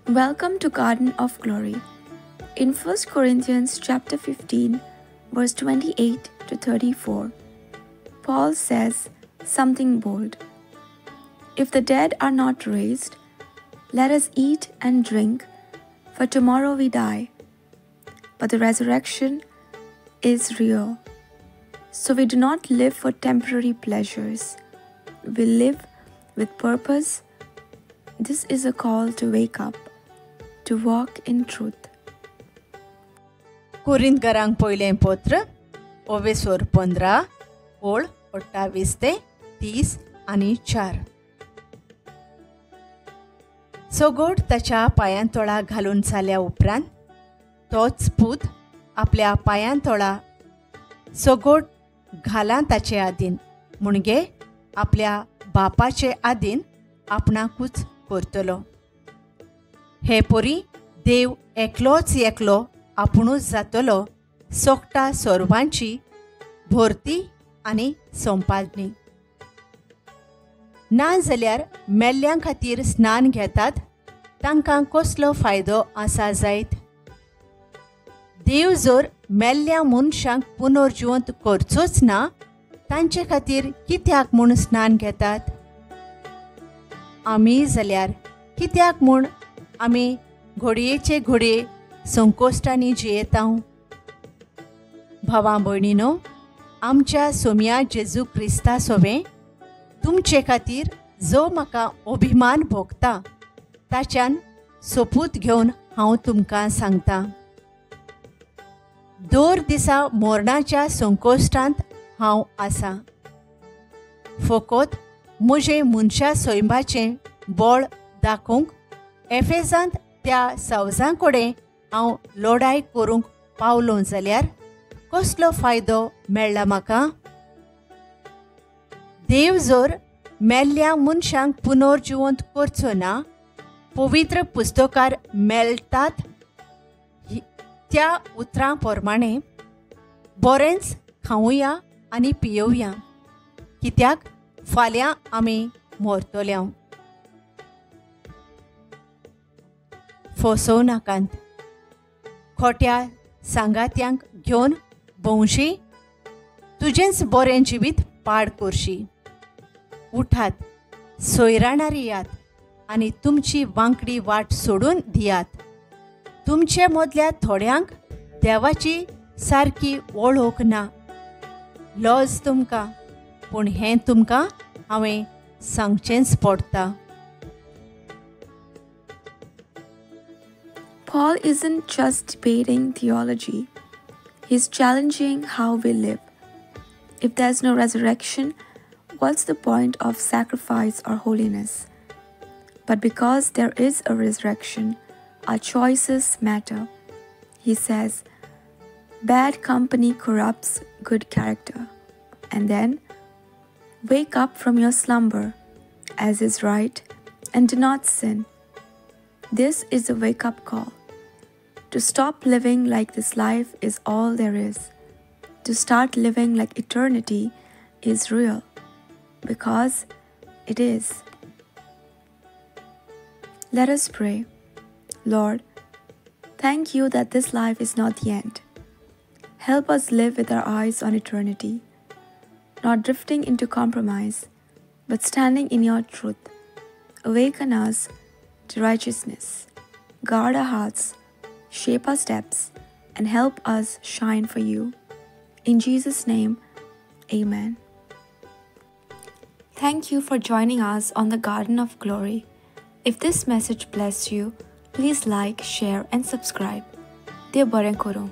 Welcome to Garden of Glory. In 1 Corinthians chapter 15, verse 28 to 34, Paul says something bold. If the dead are not raised, let us eat and drink, for tomorrow we die. But the resurrection is real. So we do not live for temporary pleasures. We live with purpose. This is a call to wake up, to walk in truth. कुरिंथकरांक पयलें पत्र ओवेसोर 15 ओळ 28 ते 30 आनी 4. सोगोट ताच्या पांयांतोळा घालून जाल्या उपरांत तोच पूत आपल्या पांयांतोळा सोगोट घाला ताचे आदीन म्हणजे आपल्या बापाचे आदीन आपणाकूच करतलो. हे पोरी देव एकलो आपुणूच जातलो सोगटा सोर्वांची भोरती आनी संपादनी. ना जाल्यार मेल्ल्यां खातीर स्नान घेतात तांकां कसलो फायदो आसा जायत? देव जर मेल्ल्या मनशांक पुनर्जिवंत करचोच ना तांचे खातीर कित्याक म्हूण स्नान घेतात? आमी जाल्यार कित्याक म्हूण आमी घडयेचे घडये संकोश्टांनी जियेता? भावां भयणीनो, आमच्या सोम्या जेजू क्रिस्ता सोबे तुमचे खातीर जो म्हाका अभिमान भोगता ताच्यान सोपूत घेवन हांव तुमकां सांगतां. दर दिसा मोरणाच्या संकोश्टांत हांव आसां. फकत म्हजे मनशा सैमाचें बळ दाखोवंक एफेसांत त्या सावजां कडेन हांव लढाई करूंक पावलो जाल्यार कसलो फायदो मेळ्ळा म्हाका? देव जर मेल्ल्या मनशांक पुनर्जिवंत करचो ना, पवित्र पुस्तकार मेळटात त्या उतरां प्रमाणें बरेंच खावुया आनी पियेवया, कित्याक फाल्यां आमी मरतल्यो. फसोव नाकांत. खोट्या सांगात्यांक घेवन भोंवशी, तुजेंच बरें जिवीत पाड करशी. उठात, सोयराणारी यात आनी तुमची वांकडी वाट सोडून दियात. तुमचे मदल्या थोड्यांक देवाची सारकी वळख ना. लज तुमकां, पूण हें तुमकां हांवें सांगचेंच पडटा. Paul isn't just debating theology, he's challenging how we live. If there's no resurrection, what's the point of sacrifice or holiness? But because there is a resurrection, our choices matter. He says, bad company corrupts good character. And then, wake up from your slumber, as is right, and do not sin. This is a wake-up call. To stop living like this life is all there is. To start living like eternity is real, because it is. Let us pray. Lord, thank you that this life is not the end. Help us live with our eyes on eternity, not drifting into compromise, but standing in your truth. Awaken us to righteousness. Guard our hearts, shape our steps, and help us shine for you. In Jesus' name, amen. Thank you for joining us on the Garden of Glory. If this message blessed you, please like, share, and subscribe. Dear Baren Koro.